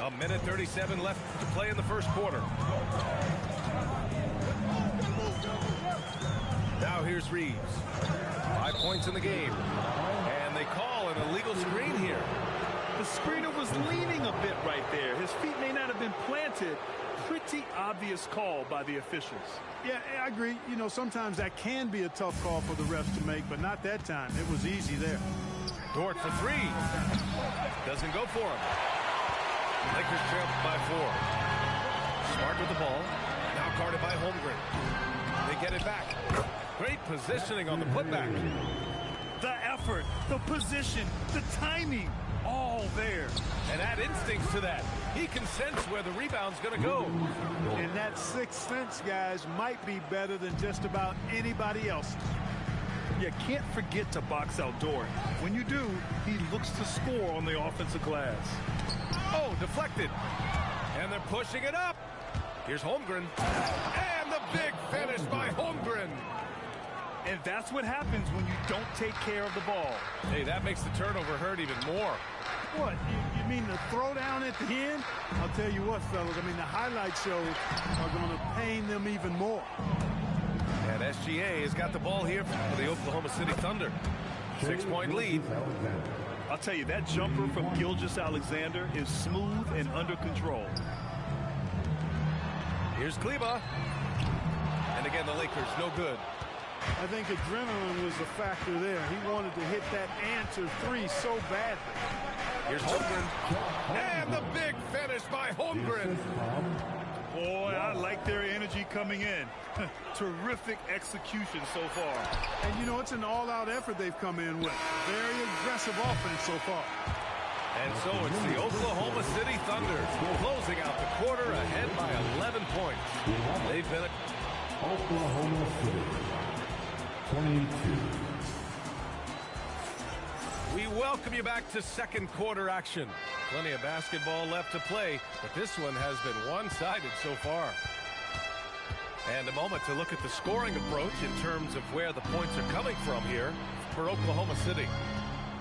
A minute 37 left to play in the first quarter. Now here's Reeves. 5 points in the game. And they call an illegal screen here. The screener was leaning a bit right there. His feet may not have been planted. Pretty obvious call by the officials. Yeah, I agree. You know, sometimes that can be a tough call for the refs to make, but not that time. It was easy there. Dort for 3. Doesn't go for him. Lakers trail by 4. Smart with the ball. Now guarded by Holmgren. They get it back. Great positioning on the putback. The effort, the position, the timing, all there. And add instincts to that. He can sense where the rebound's going to go. And that sixth sense, guys, might be better than just about anybody else. You can't forget to box out Dort. When you do, he looks to score on the offensive glass. Oh, deflected. And they're pushing it up. Here's Holmgren. And the big finish by Holmgren. And that's what happens when you don't take care of the ball. Hey, that makes the turnover hurt even more. What, you mean the throwdown at the end? I'll tell you what, fellas, I mean, the highlight shows are going to pain them even more. And SGA has got the ball here for the Oklahoma City Thunder. 6-point lead. I'll tell you, that jumper from Gilgeous-Alexander is smooth and under control. Here's Kleba. And again, the Lakers, no good. I think adrenaline was the factor there. He wanted to hit that answer 3 so badly. Here's Holmgren. And the big finish by Holmgren. Boy, I like their energy coming in. Terrific execution so far. And, you know, it's an all-out effort they've come in with. Very aggressive offense so far. And so it's the Oklahoma City Thunder closing out the quarter ahead by 11 points. They've been Oklahoma City 22. We welcome you back to second quarter action. Plenty of basketball left to play, but this one has been one-sided so far. And a moment to look at the scoring approach in terms of where the points are coming from here for Oklahoma City.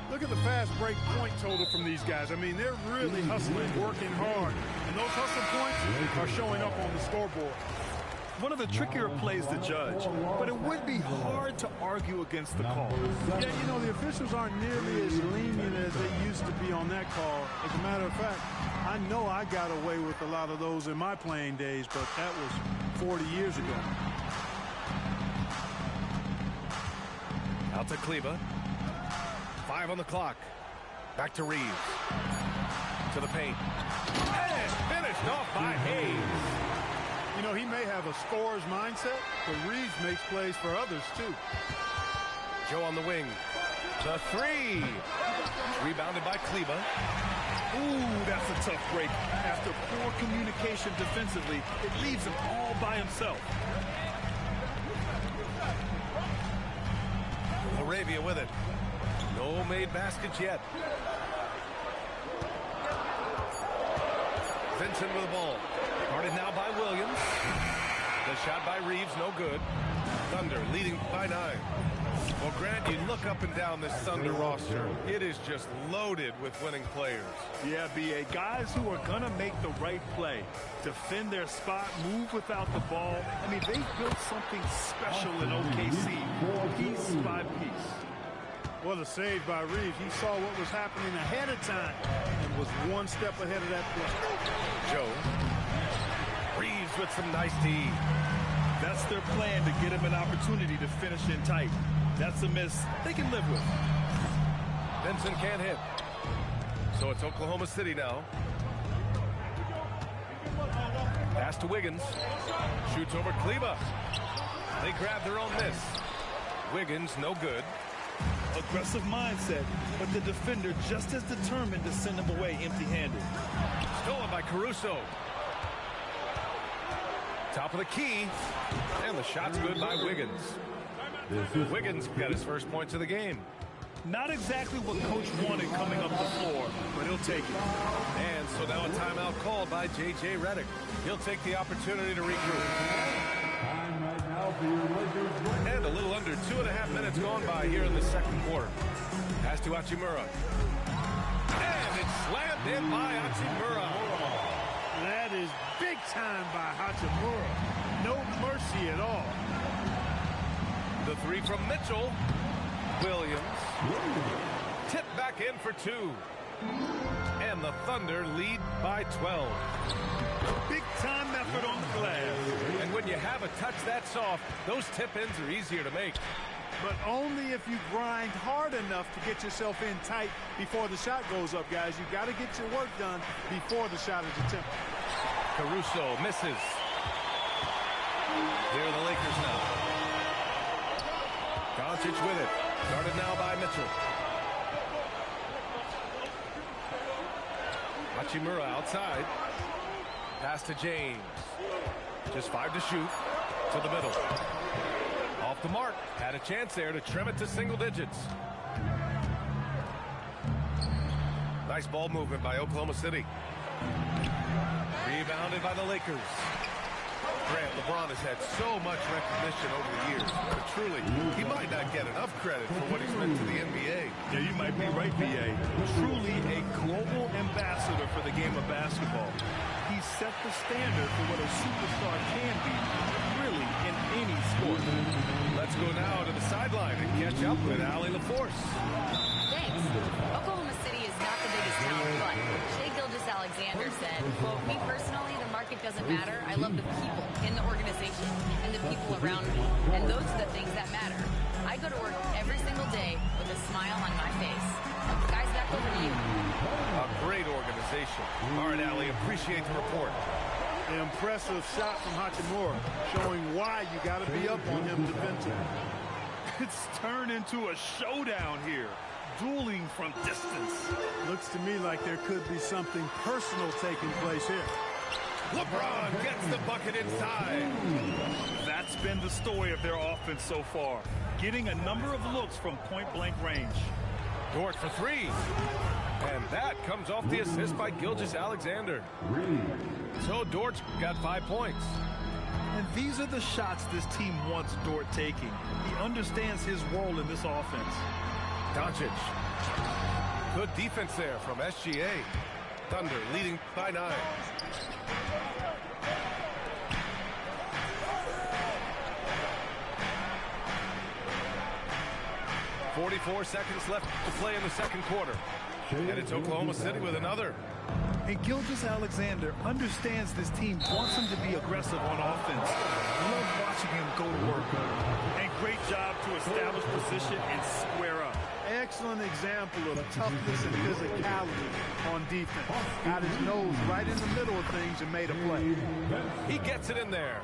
Look at the fast break point total from these guys. I mean, they're really hustling, working hard. And those hustle points are showing up on the scoreboard. One of the trickier plays to judge, but it would be hard to argue against the call. Yeah, you know, the officials aren't nearly as lenient as they used to be on that call. As a matter of fact, I know I got away with a lot of those in my playing days, but that was 40 years ago. Out to Kleba. 5 on the clock. Back to Reeves. To the paint. And finished off by Hayes. You know, he may have a scorer's mindset, but Reeves makes plays for others, too. Joe on the wing. The 3. Rebounded by Kleba. Ooh, that's a tough break. After poor communication defensively, it leaves him all by himself. Arabia with it. No made baskets yet. Vincent with the ball. Guarded now by Williams. The shot by Reeves, no good. Thunder leading by 9. Well, Grant, you look up and down this Thunder roster. It is just loaded with winning players. Yeah, B.A. Guys who are going to make the right play. Defend their spot, move without the ball. I mean, they've built something special in OKC, piece by piece. What a save by Reeves. He saw what was happening ahead of time and was one step ahead of that play. Joe. Reeves with some nice D. That's their plan, to get him an opportunity to finish in tight. That's a miss they can live with. Vincent can't hit. So it's Oklahoma City now. Pass to Wiggins. Shoots over Kleba. They grab their own miss. Wiggins, no good. Aggressive mindset, but the defender just as determined to send him away empty-handed. Stolen by Caruso. Top of the key. And the shot's good by Wiggins. Wiggins got his first points of the game. Not exactly what Coach wanted coming up the floor, but he'll take it. And so now a timeout called by J.J. Redick. He'll take the opportunity to regroup. And a little under 2.5 minutes gone by here in the second quarter. Pass to Hachimura. And it's slammed in by Hachimura. That is big time by Hachimura. No mercy at all. The three from Mitchell. Williams. Tipped back in for two. And the Thunder lead by 12. Big time effort on the glass. And when you have a touch that soft, those tip-ins are easier to make. But only if you grind hard enough to get yourself in tight before the shot goes up, guys. You got to get your work done before the shot is attempted. Caruso misses. Here are the Lakers now. Doncic with it. Started now by Mitchell. Hachimura outside. Pass to James. Just 5 to shoot. To the middle. Off the mark. Had a chance there to trim it to single digits. Nice ball movement by Oklahoma City. Rebounded by the Lakers. Grant, LeBron has had so much recognition over the years, but truly, he might not get enough credit for what he's meant to the NBA. Yeah, you might be right, B.A. Truly a global ambassador for the game of basketball. He set the standard for what a superstar can be, really, in any sport. Let's go now to the sideline and catch up with Allie LaForce. Thanks. Oklahoma City is not the biggest town, but Shai Gilgeous-Alexander said, quote, "Me personally, the market doesn't matter. I love the people in the organization and the people around me. And those are the things that matter. I go to work every single day with a smile on my face." Guys, back over to you. A great organization. All right, Allie, appreciate the report. An impressive shot from Hachimura, showing why you got to be up on him defensively. It's turned into a showdown here. Dueling from distance. Looks to me like there could be something personal taking place here. LeBron gets the bucket inside. That's been the story of their offense so far. Getting a number of looks from point-blank range. Dort for three. And that comes off the assist by Gilgeous-Alexander. So Dort's got 5 points. And these are the shots this team wants Dort taking. He understands his role in this offense. Doncic. Good defense there from SGA. Thunder leading by 9. 44 seconds left to play in the second quarter. And it's Oklahoma City with another. And Gilgeous-Alexander understands this team wants him to be aggressive on offense. Love watching him go to work. And great job to establish position and square up. Excellent example of toughness and physicality on defense. Got his nose right in the middle of things and made a play. He gets it in there.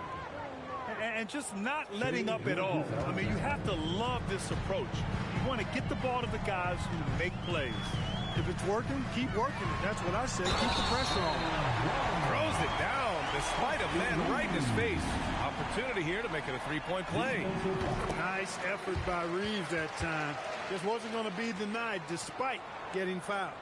And just not letting up at all. I mean, you have to love this approach. You want to get the ball to the guys who make plays. If it's working, keep working it. That's what I said. Keep the pressure on. Throws it down despite a man right in his face. Opportunity here to make it a three-point play. Nice effort by Reeves that time. Just wasn't going to be denied despite getting fouled.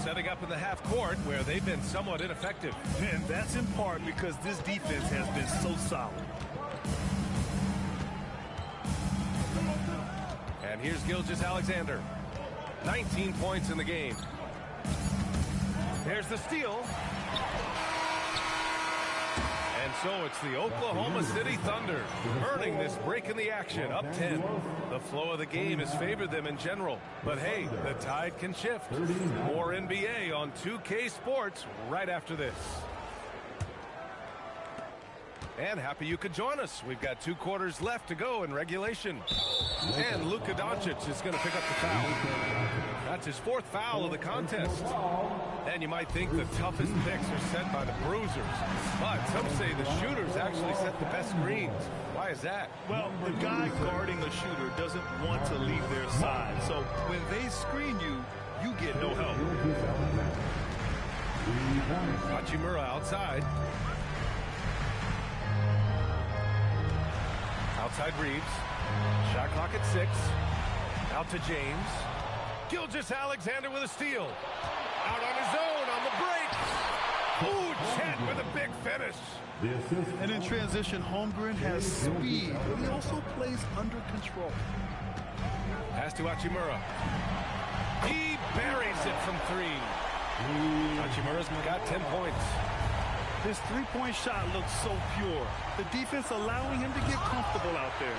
Setting up in the half court where they've been somewhat ineffective. And that's in part because this defense has been so solid. And here's Gilgeous-Alexander. 19 points in the game. There's the steal. And so it's the Oklahoma City Thunder earning this break in the action, up 10. The flow of the game has favored them in general. But hey, the tide can shift. More NBA on 2K Sports right after this. And happy you could join us. We've got 2 quarters left to go in regulation. And Luka Doncic is going to pick up the foul. That's his 4th foul of the contest. And you might think the toughest picks are set by the bruisers. But some say the shooters actually set the best screens. Why is that? Well, the guy guarding the shooter doesn't want to leave their side. So when they screen you, you get no help. Hachimura outside. Outside Reeves. Shot clock at 6. Out to James. Gilgeous-Alexander with a steal. Out on his own on the break. Ooh, Chet with a big finish. And in transition, Holmgren has speed, but he also plays under control. Pass to Hachimura. He buries it from 3. Hachimura's got 10 points. His three-point shot looks so pure. The defense allowing him to get comfortable out there.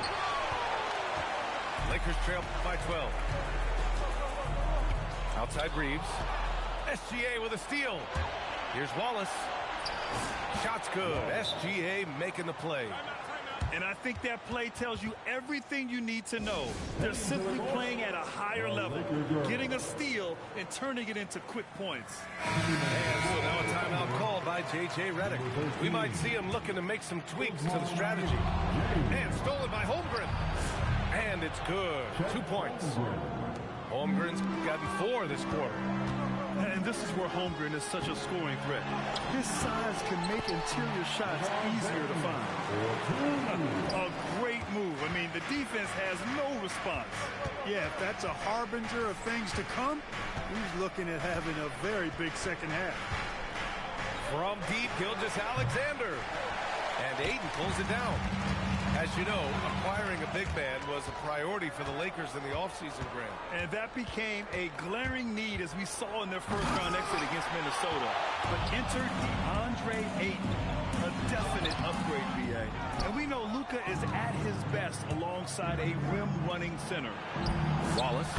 Lakers trail by 12. Outside Reeves. SGA with a steal. Here's Wallace. Shot's good. SGA making the play. And I think that play tells you everything you need to know. They're simply playing at a higher level, getting a steal and turning it into quick points. And so now a timeout called by J.J. Redick. We might see him looking to make some tweaks to the strategy. And stolen by Holmgren. And it's good. 2 points. Holmgren's gotten 4 this quarter. And this is where Holmgren is such a scoring threat. His size can make interior shots easier to find. A great move. I mean, the defense has no response. Yeah, if that's a harbinger of things to come, he's looking at having a very big second half. From deep, Gilgeous-Alexander. And Ayton pulls it down. As you know, acquiring a big man was a priority for the Lakers in the offseason, Grant. And that became a glaring need as we saw in their first-round exit against Minnesota. But entered DeAndre Ayton, a definite upgrade, B.A. And we know Luka is at his best alongside a rim-running center. Wallace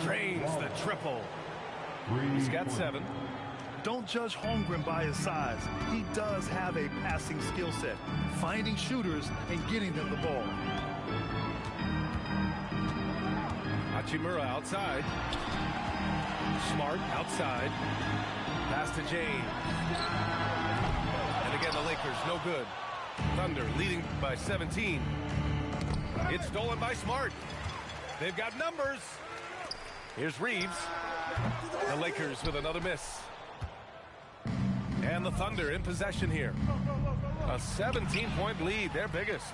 drains the triple. He's got 7. Don't judge Holmgren by his size. He does have a passing skill set, finding shooters and getting them the ball. Hachimura outside. Smart outside. Pass to James. And again, the Lakers no good. Thunder leading by 17. It's stolen by Smart. They've got numbers. Here's Reeves. The Lakers with another miss. And the Thunder in possession here. A 17-point lead, their biggest.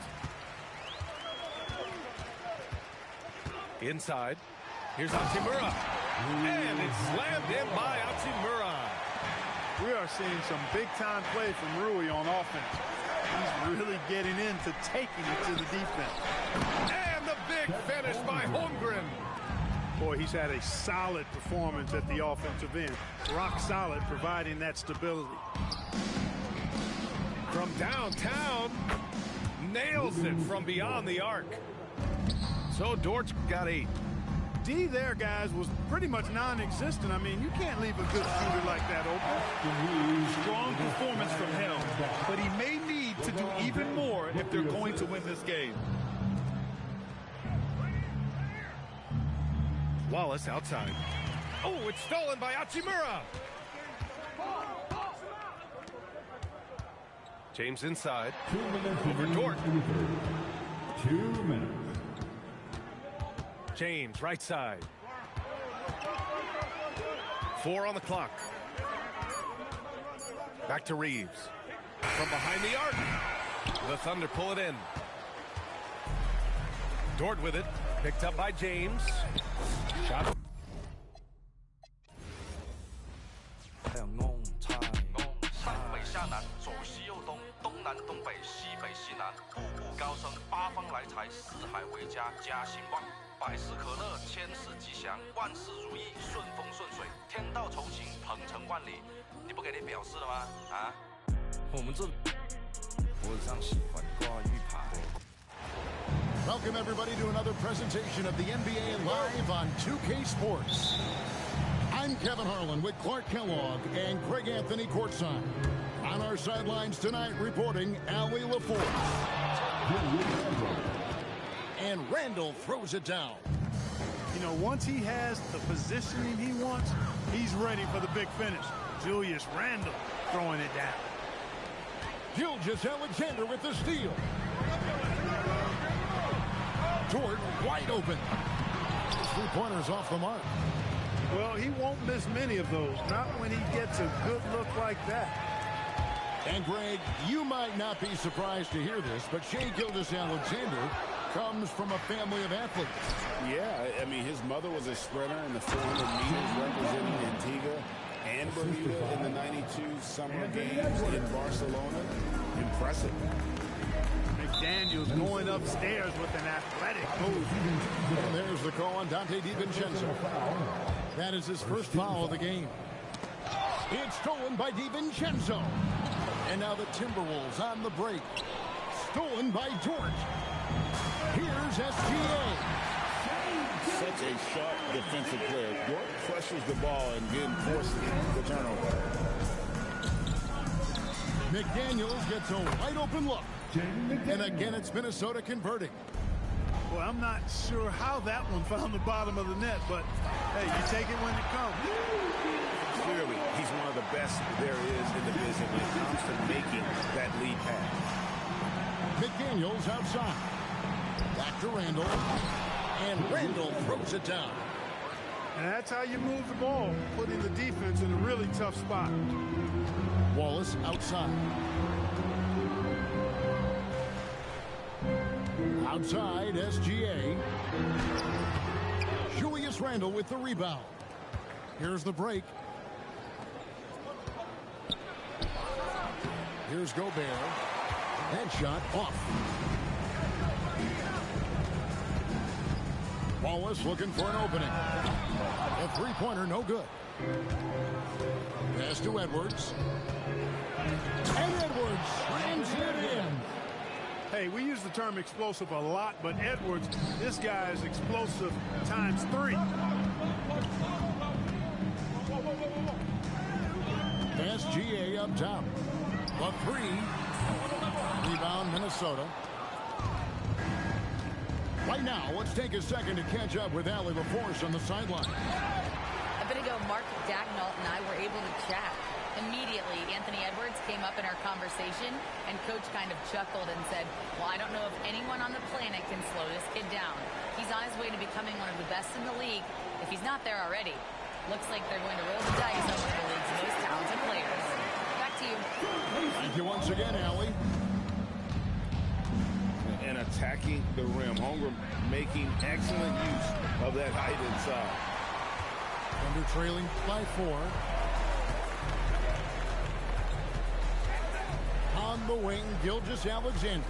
Inside. Here's Hachimura. And it's slammed in by Hachimura. We are seeing some big-time play from Rui on offense. He's really getting into taking it to the defense. And the big finish by Holmgren. Boy, he's had a solid performance at the offensive end. Rock solid, providing that stability. From downtown, nails it from beyond the arc. So Dortch got 8. D there, guys, was pretty much non-existent. I mean, you can't leave a good shooter like that open. Strong performance from him, but he may need to do even more if they're going to win this game. Wallace outside. Oh, it's stolen by Hachimura. James inside. 2 minutes over Dort. 2 minutes. James right side. 4 on the clock. Back to Reeves. From behind the arc. The Thunder pull it in. Dort with it. Picked up by James. Shot. Welcome everybody to another presentation of the NBA live on 2K Sports. I'm Kevin Harlan with Clark Kellogg and Craig Anthony courtside. On our sidelines tonight reporting Allie LaForce. And Randall throws it down. You know, once he has the positioning he wants, he's ready for the big finish. Julius Randle throwing it down. Gilgeous-Alexander with the steal. Dort wide open. 3-pointers off the mark. Well, he won't miss many of those, not when he gets a good look like that. And Greg, you might not be surprised to hear this, but Shai Gilgeous-Alexander comes from a family of athletes. Yeah, I mean, his mother was a sprinter in the 400 meters representing Antigua and Bermuda in the 92 Summer Games in Barcelona. Impressive. McDaniels going upstairs with an athletic move. And there's the call on Dante DiVincenzo. That is his first foul of the game. It's stolen by DiVincenzo. And now the Timberwolves on the break. Stolen by Dort. Here's SGA. Such a sharp defensive player. Dort pressures the ball and then forces the turnover. McDaniels gets a wide open look. And again, it's Minnesota converting. Well, I'm not sure how that one found the bottom of the net, but hey, you take it when it comes. Clearly, he's one of the best there is in the division when it comes to making that lead pass. McDaniels outside. Back to Randall. And Randall throws it down. And that's how you move the ball, putting the defense in a really tough spot. Wallace outside. Outside, SGA. Julius Randle with the rebound. Here's the break. Here's Gobert. Headshot off. Wallace looking for an opening. A three-pointer, no good. Pass to Edwards. And Edwards slams it in. Hey, we use the term explosive a lot, but Edwards, this guy is explosive times 3. SGA up top. The 3. Rebound, Minnesota. Right now, let's take a second to catch up with Allie LaForce on the sideline. A bit ago, Mark Dagnall and I were able to chat. Immediately, Anthony Edwards came up in our conversation, and Coach kind of chuckled and said, well, I don't know if anyone on the planet can slow this kid down. He's on his way to becoming one of the best in the league, if he's not there already. Looks like they're going to roll the dice on one of the league's most talented players. Back to you. Thank you once again, Allie. And attacking the rim. Holmgren making excellent use of that height inside. Thunder trailing by 4. On the wing, Gilgeous-Alexander.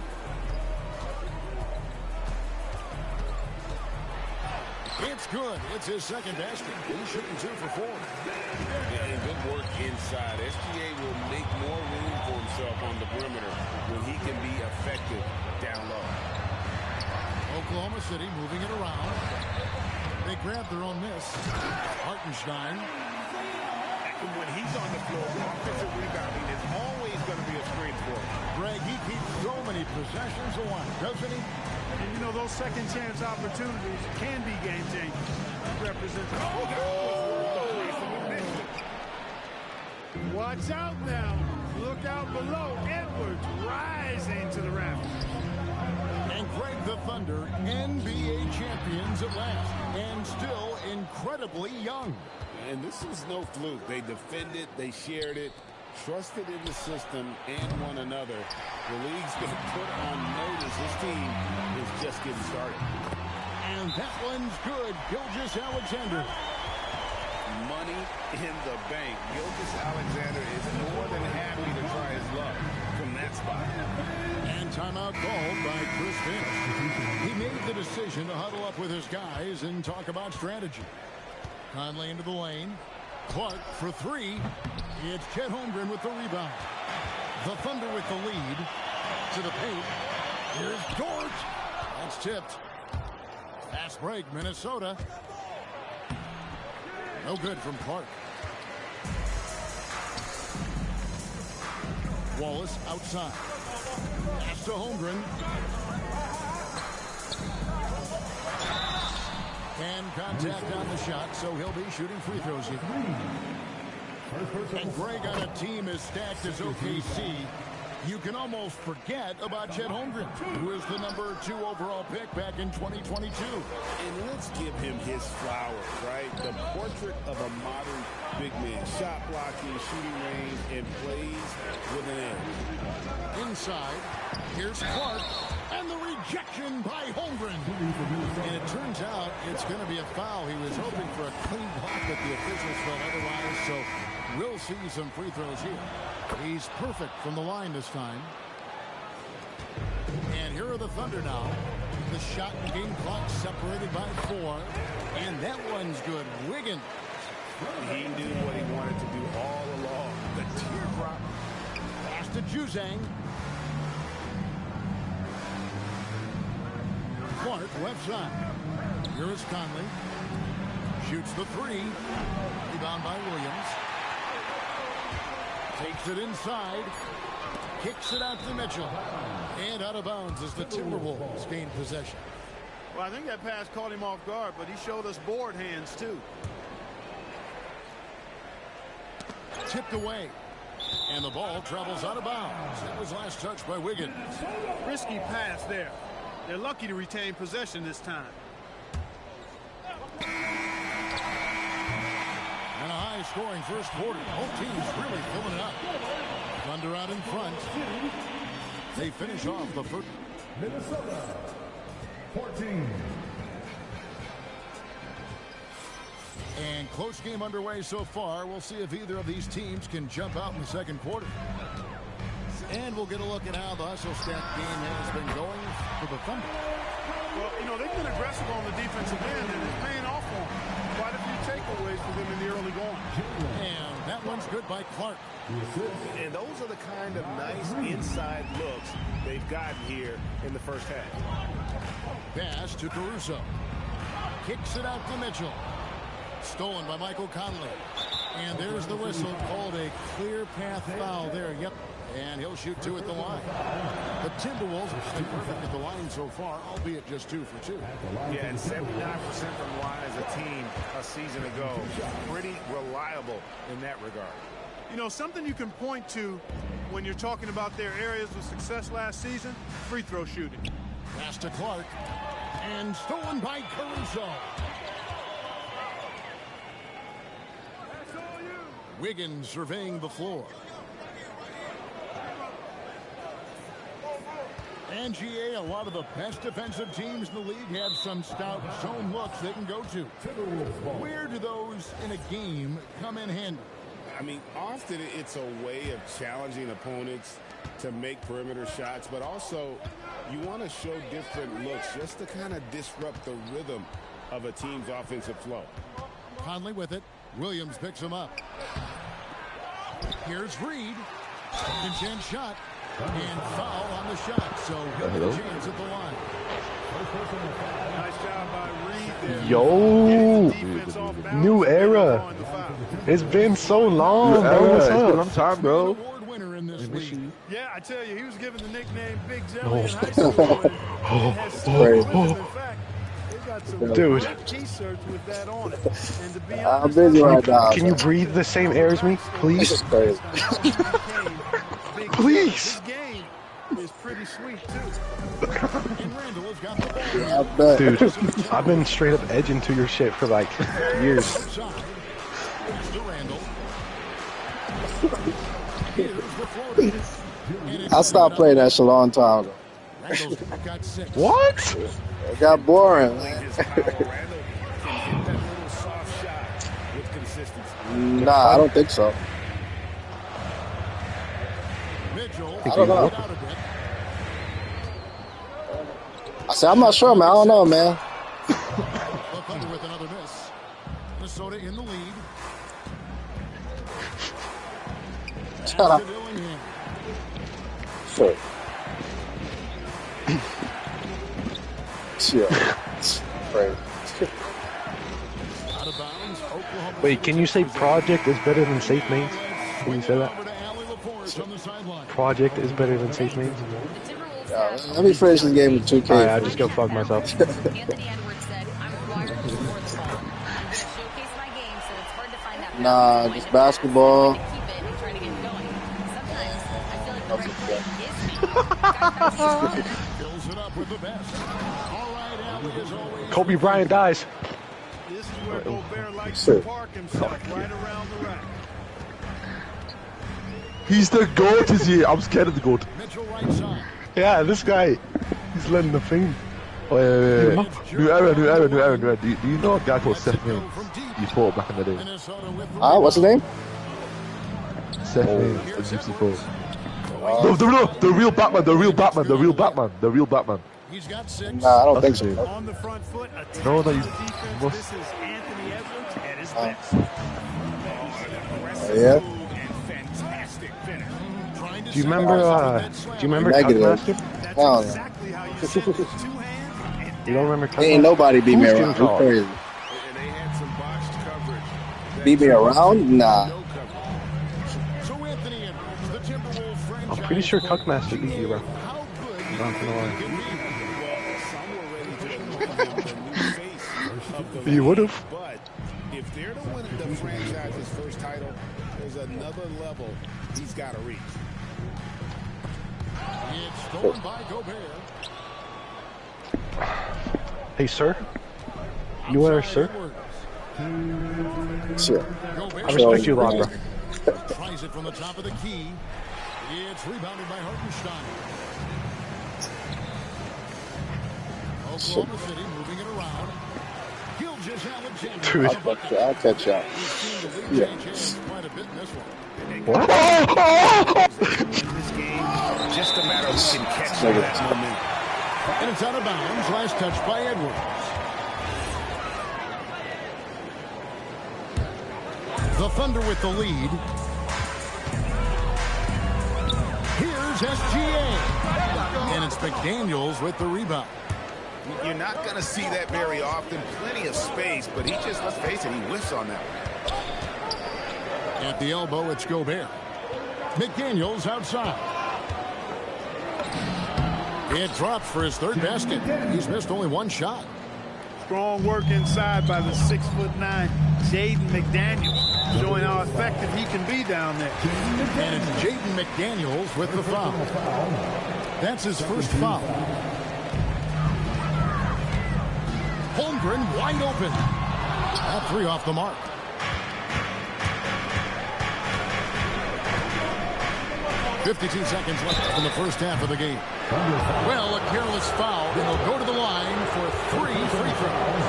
It's good. It's his second basket. He's shooting 2 for 4. And good work inside. SGA will make more room for himself on the perimeter when he can be effective down low. Oklahoma City moving it around. They grab their own miss. Hartenstein. And when he's on the floor, offensive rebounding is always going to be a strength for him. Greg, he keeps so many possessions alive, doesn't he? And you know, those second chance opportunities can be game changers. Represents. Watch out now. Look out below. Edwards rising to the rafters. And Greg, the Thunder, NBA champions at last, and still incredibly young. And this is no fluke. They defended, they shared it, trusted in the system and one another. The league's going to put on notice this team is just getting started. And that one's good. Gilgeous-Alexander. Money in the bank. Gilgeous-Alexander is more than happy to try his luck from that spot. And timeout called by Chris Finch. He made the decision to huddle up with his guys and talk about strategy. Conley into the lane. Clark for 3. It's Chet Holmgren with the rebound. The Thunder with the lead. To the paint. Here's Dort. That's tipped. Fast break, Minnesota. No good from Clark. Wallace outside. Pass to Holmgren. And contact on the shot, so he'll be shooting free throws here. And Greg, on a team as stacked as OKC, you can almost forget about Chet Holmgren, who is the number 2 overall pick back in 2022. And let's give him his flowers, right? The portrait of a modern big man. Shot blocking, shooting range, and plays with an edge. Inside, here's Clark, and the rejection by Holmgren. And it turns out it's going to be a foul. He was hoping for a clean block, but the officials felt otherwise, so we'll see some free throws here. He's perfect from the line this time. And here are the Thunder now. The shot and game clock separated by 4. And that one's good. Wiggins He knew what he wanted to do all along. The teardrop. Pass to Juzang. Clark, left side. Here is Conley. Shoots the three. Rebound by Williams. Takes it inside. Kicks it out to Mitchell. And out of bounds as the Timberwolves gain possession. Well, I think that pass caught him off guard, but he showed us board hands, too. Tipped away. And the ball travels out of bounds. That was last touched by Wiggins. Risky pass there. They're lucky to retain possession this time. And a high-scoring first quarter. Both teams really filling it up. Thunder out in front. They finish off the first. Minnesota, 14. And close game underway so far. We'll see if either of these teams can jump out in the second quarter. And we'll get a look at how the hustle step game has been going for the Thunder. Well, you know, they've been aggressive on the defensive end, and it's paying off for them. Quite a few takeaways for them in the early going. And that one's good by Clark. And those are the kind of nice inside looks they've gotten here in the first half. Pass to Caruso. Kicks it out to Mitchell. Stolen by Michael Conley. And there's the whistle, called a clear path foul there. Yep. And he'll shoot two at the line. The Timberwolves have been perfect at the line so far, albeit just 2 for 2. Yeah, and 79% from the line as a team a season ago. Pretty reliable in that regard. You know, something you can point to when you're talking about their areas of success last season, free throw shooting. Pass to Clark. And stolen by Caruso. Wiggins surveying the floor. And GA, a lot of the best defensive teams in the league have some stout zone looks they can go to. Where do those in a game come in handy? I mean, often it's a way of challenging opponents to make perimeter shots, but also you want to show different looks just to kind of disrupt the rhythm of a team's offensive flow. Conley with it. Williams picks him up. Here's Reed. Second chance shot. And foul on the shot. So he'll get a chance at the line. Nice job by Reed there. Yo, new era. It's been so long. Bro. What's up? It's been a long time, bro. Yeah, I tell you, he was given the nickname Big Jelly in high school. And has still Oh. with him. In fact, they got some Dude. T-shirts with that on it. And to be I'm honest, busy right now. Can you breathe the same air as me, please? This is crazy. Please. This game is pretty sweet too. Yeah, I bet. Dude, I've been straight up edging to your shit for like years. I stopped playing that shit a long time ago. What? It got boring, man. Nah, I don't think so. I don't know. I said, I'm not sure, man. I don't know, man. With another miss. Minnesota in the lead. Shut up. Sure. Chill. Crazy. Wait, can you say project is better than safe mains? Can you say that? Project is better than safe mains? Yeah, let me finish this game with 2K. Alright, I just go fuck myself. Anthony Edwards said, I'm required to score the ball. I showcase my game, so it's hard to find that Nah, just basketball. keep it and try to get going. Sometimes I feel like the right play is me. Fills it up with the best. All right, Allie, as always. Kobe Bryant dies. This is where Gobert likes to park himself, right around the rack. He's the GOAT, is he? I'm scared of the GOAT. Mitchell right side. Yeah, this guy, he's letting the thing. Oh, yeah. New era. Do you know a guy called Seth Mains? He fought back in the day. What's his name? Seth Mains, the Gypsy Four. The real Batman. He's got 6. Nah, I don't think That's so. On the front foot, No, attacking you the defense. must. This is Anthony Edwards at his best. Yeah. Do you remember Negative. Cuckmaster? Hell no. You don't remember Cuckmaster? Ain't nobody beat me Who's around. Jim You crazy. And they had some box coverage. Beat me around? Nah. So Anthony Edwards, the Timberwolves franchise. I'm pretty sure Cuckmaster beat you, bro. How good I'm not gonna lie. Some were ready to anoint him the new face of the You would league. have. But if they're to win the franchise's first title, there's another level he's got to reach. It's stolen by Gobert. Hey, sir. You are, sir. Sure. I respect you a lot, bro. Tries it from the top of the key. It's rebounded by Hartenstein. Oklahoma City moving it around. Dude. I'll catch up. Yeah. Quite a bit in this one. What? This game, just a matter of who can catch that momentum. And it's out of bounds. Last touch by Edwards. The Thunder with the lead. Here's SGA. And it's McDaniels with the rebound. You're not going to see that very often. Plenty of space, but he just, let's face it, he whiffs on that. At the elbow, it's Gobert. McDaniels outside. It drops for his third basket. He's missed only one shot. Strong work inside by the 6'9" Jaden McDaniels, showing how effective he can be down there. And it's Jaden McDaniels with the foul. That's his first foul. Holmgren wide open. That three off the mark. .52 seconds left in the first half of the game. Well, a careless foul, and they'll go to the line for 3 free throws.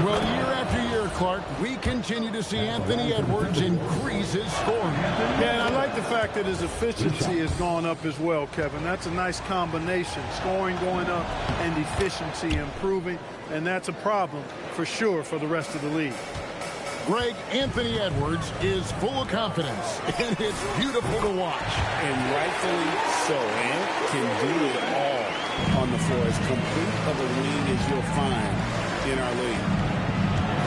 Well, year after year, Clark, we continue to see Anthony Edwards increase his scoring. Yeah, and I like the fact that his efficiency has gone up as well, Kevin. That's a nice combination. Scoring going up and efficiency improving, and that's a problem for sure for the rest of the league. Greg, Anthony Edwards is full of confidence, and it's beautiful to watch. And rightfully so. Ant can do it all on the floor. As complete of a wing as you'll find in our league.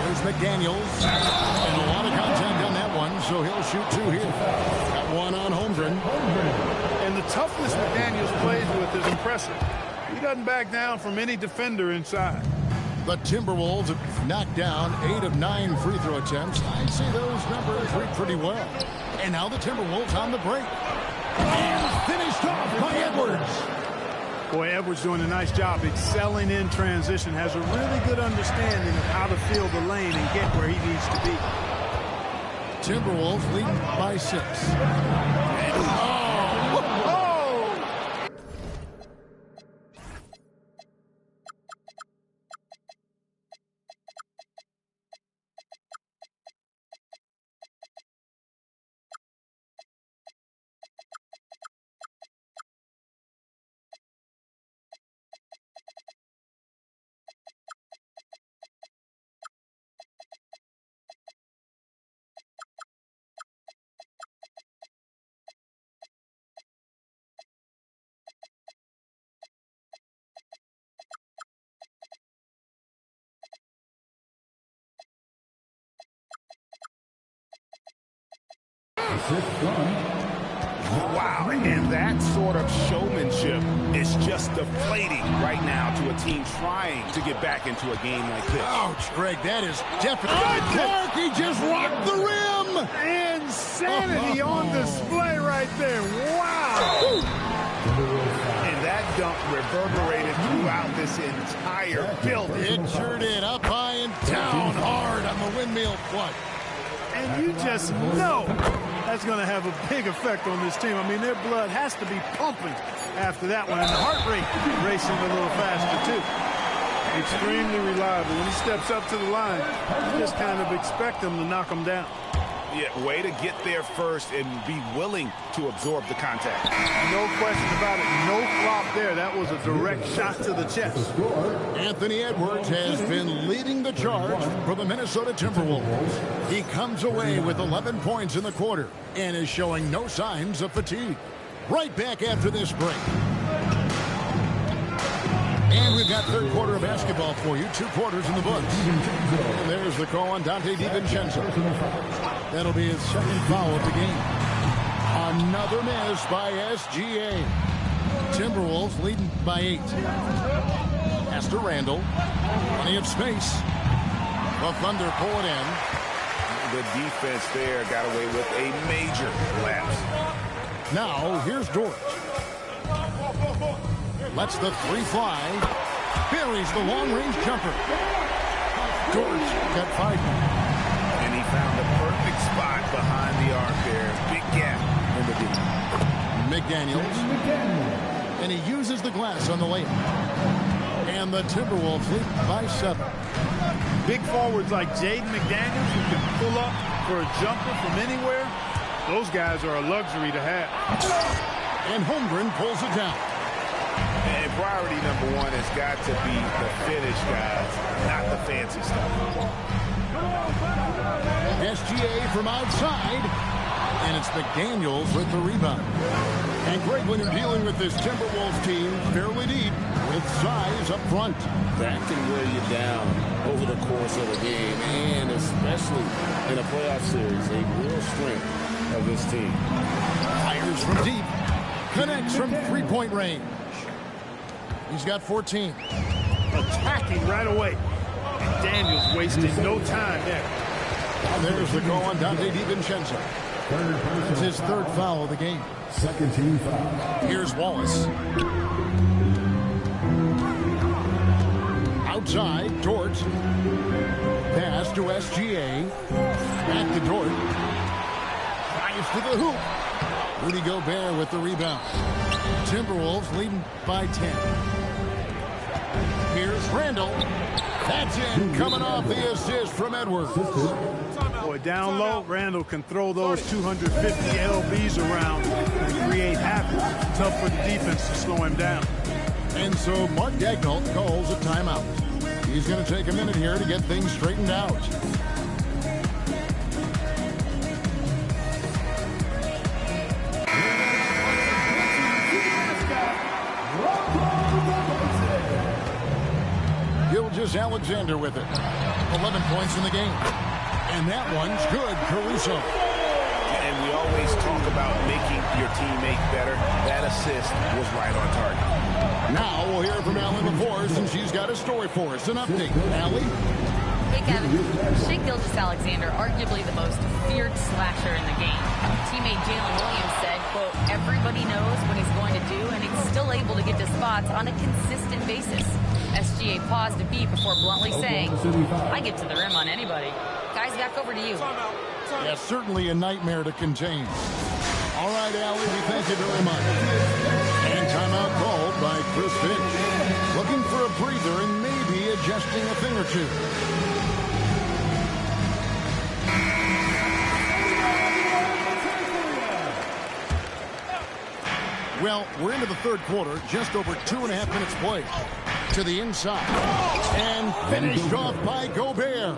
There's McDaniels. And a lot of contact on that one, so he'll shoot 2 here. Got one on Holmgren. And the toughness McDaniels plays with is impressive. He doesn't back down from any defender inside. The Timberwolves have knocked down 8 of 9 free throw attempts. I'd say those numbers read pretty well. And now the Timberwolves on the break. And finished off by Edwards. Boy, Edwards doing a nice job excelling in transition. Has a really good understanding of how to fill the lane and get where he needs to be. Timberwolves leading by 6. Wow, and that sort of showmanship is just deflating right now to a team trying to get back into a game like this. Ouch, Greg, that is definitely... Clark, he just rocked the rim! Insanity on display right there. Wow! And that dunk reverberated throughout this entire building. It sure did. Up high and down hard on the windmill flush. And you just know that's going to have a big effect on this team. I mean, their blood has to be pumping after that one. And the heart rate racing a little faster, too. Extremely reliable. When he steps up to the line, you just kind of expect him to knock him down. Yeah, way to get there first and be willing to absorb the contact. No question about it. No flop there. That was a direct shot to the chest. Anthony Edwards has been leading the charge for the Minnesota Timberwolves. He comes away with 11 points in the quarter and is showing no signs of fatigue. Right back after this break. And we've got third quarter of basketball for you. 2 quarters in the books. And there's the call on Dante DiVincenzo. That'll be his second foul of the game. Another miss by SGA. Timberwolves leading by 8. Pass to Randall. Plenty of space. The Thunder pull it in. The defense there got away with a major lapse. Now, here's Dort. Lets the 3 fly. Buries the long-range jumper. Dort got 5. And he found the perfect spot behind the arc there. Big gap in the deep. McDaniels. And he uses the glass on the layup. And the Timberwolves lead by 7. Big forwards like Jaden McDaniels who can pull up for a jumper from anywhere. Those guys are a luxury to have. And Holmgren pulls it down. And priority number 1 has got to be the finish, guys, not the fancy stuff. SGA from outside. And it's McDaniels with the rebound. And Greg, when you're dealing with this Timberwolves team fairly deep with size up front. That can wear you down over the course of a game, and especially in a playoff series, a real strength of this team. Fires from deep. Connects from 3-point range. He's got 14. Attacking right away. And Daniels wasting no time there. And there's the call on Dante DiVincenzo. That's his 3rd foul of the game. Second team foul. Here's Wallace. Outside, Dort. Pass to SGA. Back to Dort. Drives to the hoop. Rudy Gobert with the rebound. Timberwolves leading by 10. Here's Randall. That's in, coming off the assist from Edwards. Boy, down low, Randall can throw those 250 LBs around and create havoc. Tough for the defense to slow him down. And so Mark Daigneault calls a timeout. He's going to take a minute here to get things straightened out. Gilgeous-Alexander with it. 11 points in the game. And that one's good, Caruso. And we always talk about making your teammate better. That assist was right on target. Now we'll hear from Allie LaForce, and she's got a story for us. An update. Allie? Hey, Kevin. Shai Gilgeous-Alexander, arguably the most feared slasher in the game. Teammate Jalen Williams said, quote, everybody knows what he's going to do, and he's still able to get to spots on a consistent basis. SGA paused a beat before bluntly saying, I get to the rim on anybody. Guys, back over to you. Yeah, certainly a nightmare to contain. All right, Allie, we thank you very much. And timeout called by Chris Finch. Looking for a breather and maybe adjusting a thing or two. Well, we're into the 3rd quarter, just over 2.5 minutes played. To the inside. And finished off by Gobert.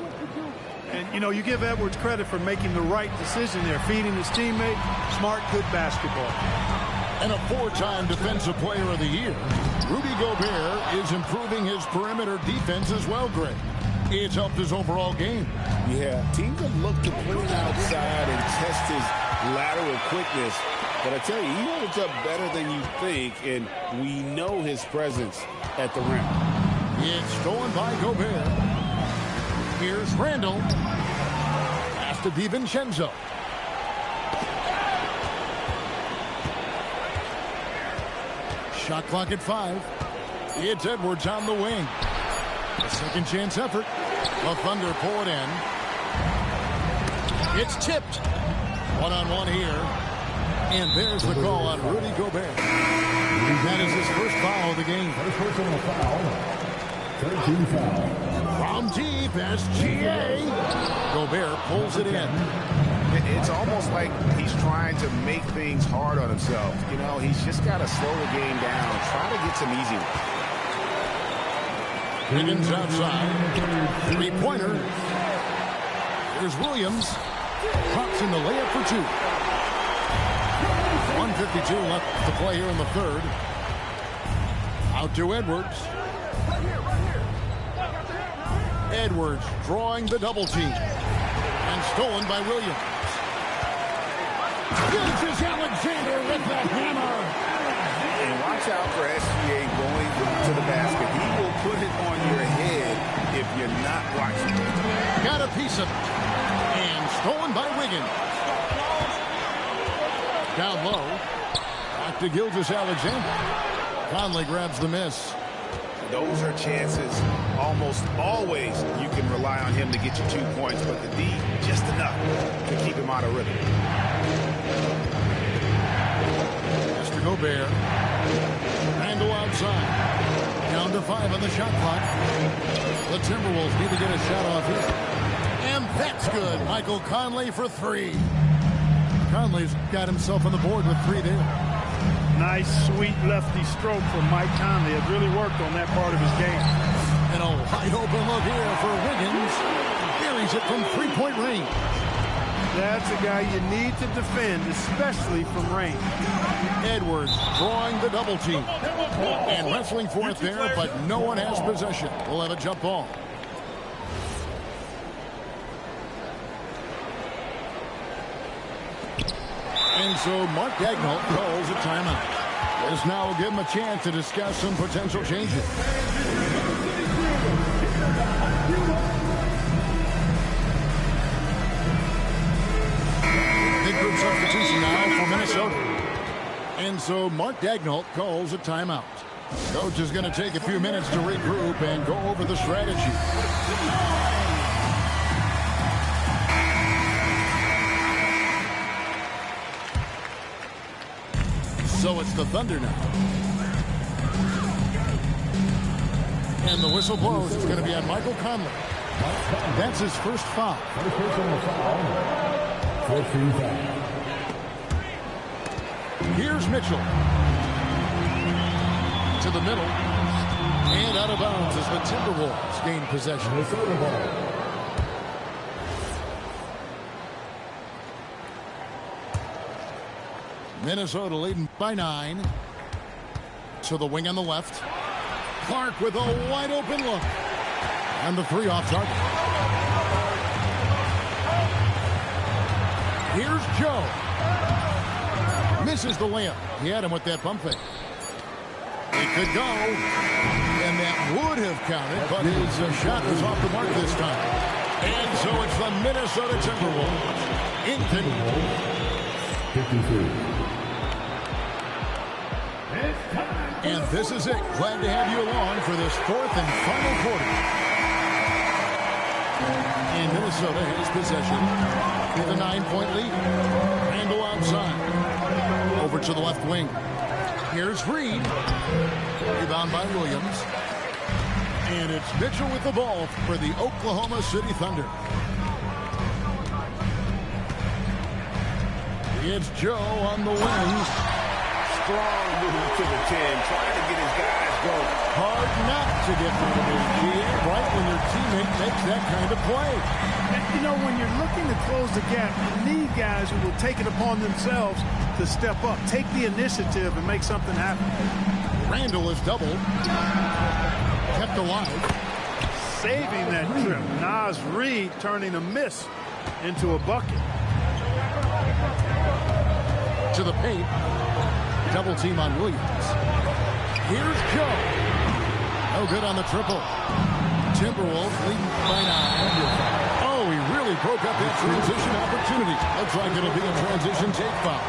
And, you know, you give Edwards credit for making the right decision there, feeding his teammate. Smart, good basketball. And a 4-time Defensive Player of the Year. Rudy Gobert is improving his perimeter defense as well, Greg. It's helped his overall game. Yeah, teams have looked to put him outside and test his lateral quickness. But I tell you, he holds up better than you think, and we know his presence at the rim. It's stolen by Gobert. Here's Randall. Pass to DiVincenzo. Shot clock at 5. It's Edwards on the wing. A second chance effort. The Thunder pull it in. It's tipped. One-on-one here. And there's the call on Rudy Gobert. That is his first foul of the game. First personal foul. 13 foul. From deep, SGA. Gobert pulls it in. It's almost like he's trying to make things hard on himself. You know, he's just got to slow the game down, try to get some easy ones. Higgins outside. Three-pointer. Here's Williams. Drops in the layup for two. 1:52 left to play here in the third. Out to Edwards. Edwards drawing the double team. And stolen by Williams. This is Alexander with the hammer. And watch out for SGA going to the basket. He will put it on your head if you're not watching. Got a piece of it. And stolen by Wiggins. Down low. Back to Gilgeous-Alexander. Conley grabs the miss. Those are chances almost always you can rely on him to get you 2 points, but the D just enough to keep him out of rhythm. Mr. Gobert. Randall outside. Down to 5 on the shot clock. The Timberwolves need to get a shot off here. And that's good. Michael Conley for 3. Conley's got himself on the board with 3 there. Nice, sweet lefty stroke from Mike Conley. It really worked on that part of his game. And a wide open look here for Wiggins. Buries it from 3-point range. That's a guy you need to defend, especially from range. Edwards drawing the double team. And wrestling for it there, but no one has possession. We'll have a jump ball. And so Mark Daigneault calls a timeout. This now will give him a chance to discuss some potential changes. Big group substitution now for Minnesota. And so Mark Daigneault calls a timeout. Coach is going to take a few minutes to regroup and go over the strategy. So it's the Thunder now. And the whistle blows. It's going to be on Michael Conley. That's his first foul. Here's Mitchell. To the middle. And out of bounds as the Timberwolves gain possession. Minnesota leading by 9. To the wing on the left. Clark with a wide open look. And the 3 off target. Here's Joe. Misses the layup. He had him with that pump fake. It could go. And that would have counted, but his shot was off the mark this time. And so it's the Minnesota Timberwolves. In 53. And this is it. Glad to have you along for this 4th and final quarter. And Minnesota has possession with a 9-point lead. Randall outside. Over to the left wing. Here's Reed. Rebound by Williams. And it's Mitchell with the ball for the Oklahoma City Thunder. It's Joe on the wing. Strong move to the 10, trying to get his guys going. Hard not to get from the GM right when your teammate makes that kind of play. You know, when you're looking to close the gap, you need guys who will take it upon themselves to step up, take the initiative, and make something happen. Randall is doubled. Kept alive. Saving that trip. Naz Reid turning a miss into a bucket. To the paint. Double team on Williams. Here's Joe. No good on the triple. Timberwolves leading by 9. Oh, he really broke up that transition opportunity. Looks like it'll be a transition take foul.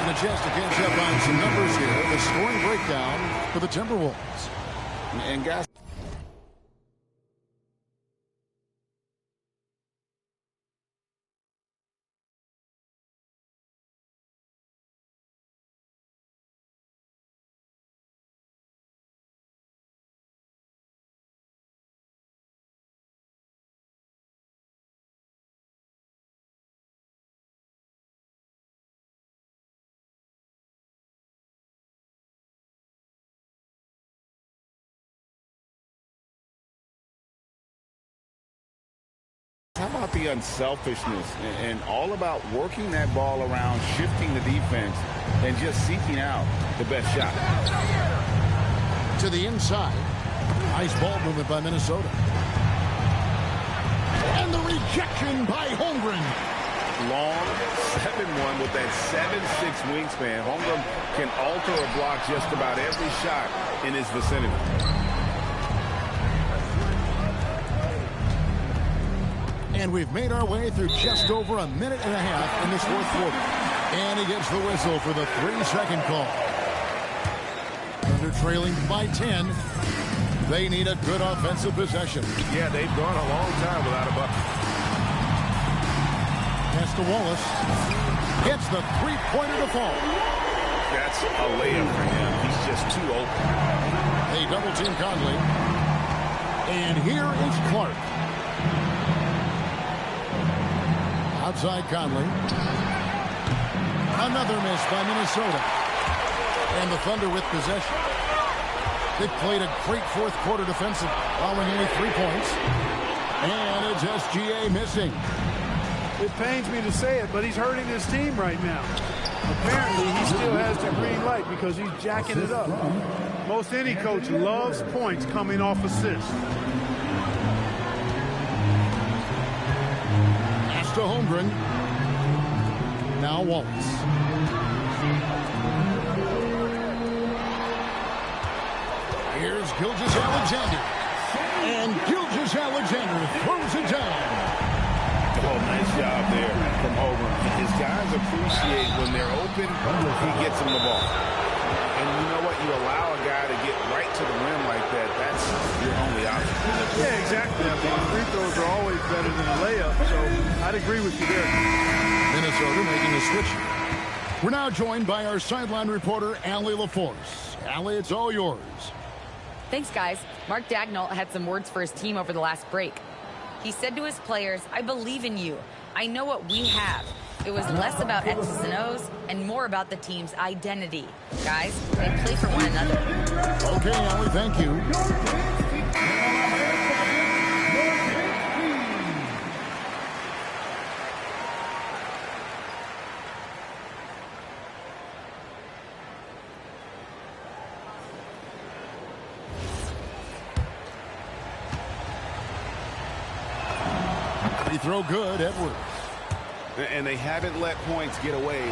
And a chance to catch up on some numbers here. The scoring breakdown for the Timberwolves. And guys, about the unselfishness and all about working that ball around, shifting the defense, and just seeking out the best shot. To the inside. Nice ball movement by Minnesota. And the rejection by Holmgren. Long 7-1 with that 7'6" wingspan. Holmgren can alter or block just about every shot in his vicinity. And we've made our way through just over a minute and a half in this fourth quarter. And he gets the whistle for the 3-second call. Under trailing by 10. They need a good offensive possession. Yeah, they've gone a long time without a bucket. Pass to Wallace. Gets the three-pointer to fall. That's a layup for him. He's just too open. They double-team Conley. And here is Clark. Outside Conley. Another miss by Minnesota. And the Thunder with possession. They played a great fourth quarter defensive, allowing only 3 points. And it's SGA missing. It pains me to say it, but he's hurting his team right now. Apparently, he still has the green light because he's jacking it up. Most any coach loves points coming off assists. Pass to Holmgren. Now Wallace. Here's Gilgeous-Alexander. And Gilgeous-Alexander throws it down. Oh, nice job there from Holmgren. His guys appreciate when they're open, he gets them the ball. And you know what? You allow a guy to get right to the rim like that, that's your only option. Yeah, exactly. I mean, free throws are always better than a layup, so I'd agree with you there. Minnesota making a switch. We're now joined by our sideline reporter, Allie LaForce. Allie, it's all yours. Thanks, guys. Mark Daigneault had some words for his team over the last break. He said to his players, "I believe in you. I know what we have." It was less about X's and O's and more about the team's identity. Guys, they play for one another. Okay, Allie, thank you. Throw good, Edwards. And they haven't let points get away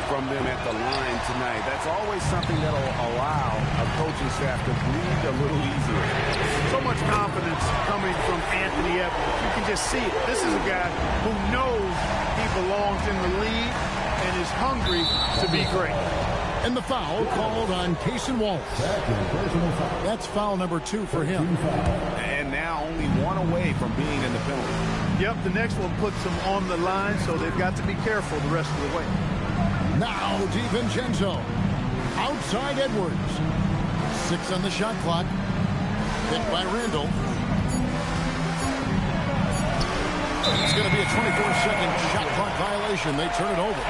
from them at the line tonight. That's always something that'll allow a coaching staff to breathe a little easier. So much confidence coming from Anthony Edwards. You can just see it. This is a guy who knows he belongs in the league and is hungry to be great. And the foul called on Cason Wallace. That's foul number 2 for him. And now only one away from being in the penalty. Yep, the next one puts them on the line, so they've got to be careful the rest of the way. Now DiVincenzo. Outside Edwards. 6 on the shot clock. Hit by Randall. It's going to be a 24-second shot clock violation. They turn it over.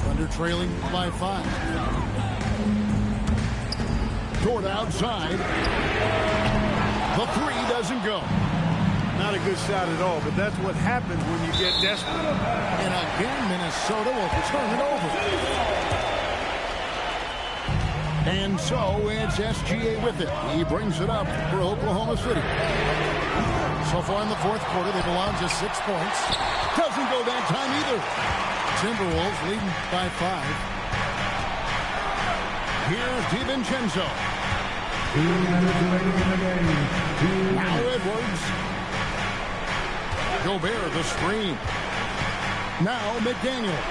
Thunder trailing by 5. Toward outside. The 3 doesn't go. Not a good shot at all, but that's what happens when you get desperate. And again, Minnesota will turn it over. And so it's SGA with it. He brings it up for Oklahoma City. So far in the fourth quarter, they've allowed just 6 points. Doesn't go that time either. Timberwolves leading by 5. Here's DiVincenzo. 2 minutes remaining in the game. Now Edwards. Gobert, the screen. Now McDaniel.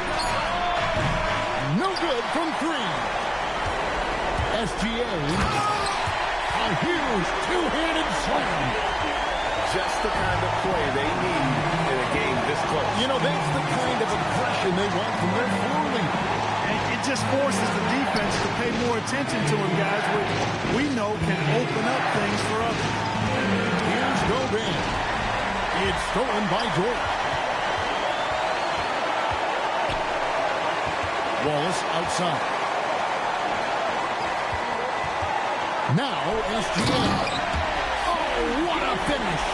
No good from 3. SGA. A huge two-handed slam. Just the kind of play they need in a game this close. You know, that's the kind of aggression they want from their floor lead. And it just forces the defense to pay more attention to him, guys, which we know can open up things for others. Here's Gobert. It's stolen by Dort. Wallace outside. Now SGA. Oh, finish.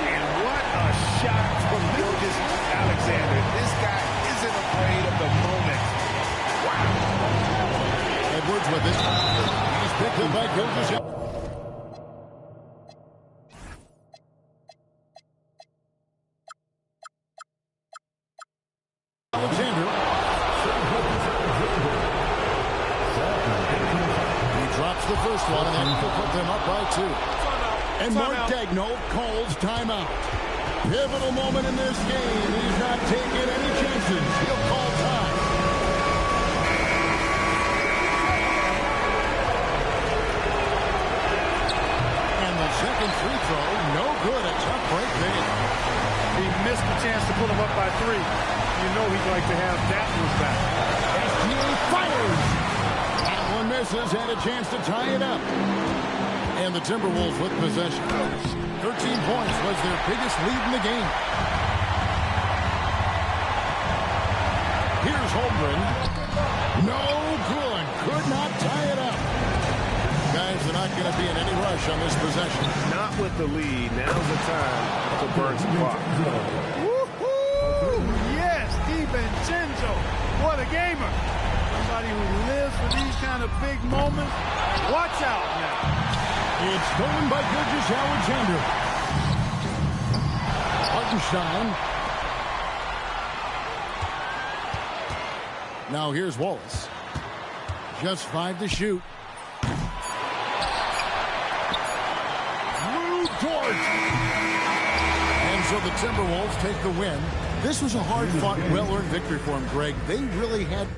And what a shot from Gilgeous-Alexander. This guy isn't afraid of the moment. Wow. Edwards with it. He's picked up by Gilgeous-Alexander. He drops the first one, and then he'll put them up by 2. And Mark Daigneault calls timeout. Pivotal moment in this game. He's not taking any chances. He'll call time. And the second free throw, no good. A tough break there. He missed the chance to put him up by 3. You know he'd like to have that one back. SGA fires. That one misses, and a chance to tie it up. And the Timberwolves with possession. 13 points was their biggest lead in the game. Here's Holmgren. No good. Could not tie it up. Guys are not going to be in any rush on this possession. Not with the lead. Now's the time to burn some clock. Woo-hoo! Yes, DiVincenzo. What a gamer. Somebody who lives for these kind of big moments. Watch out now. It's stolen by Gilgeous-Alexander. Hartenstein. Now here's Wallace. Just 5 to shoot. Lou Dort. And so the Timberwolves take the win. This was a hard-fought, well-earned victory for them, Greg. They really had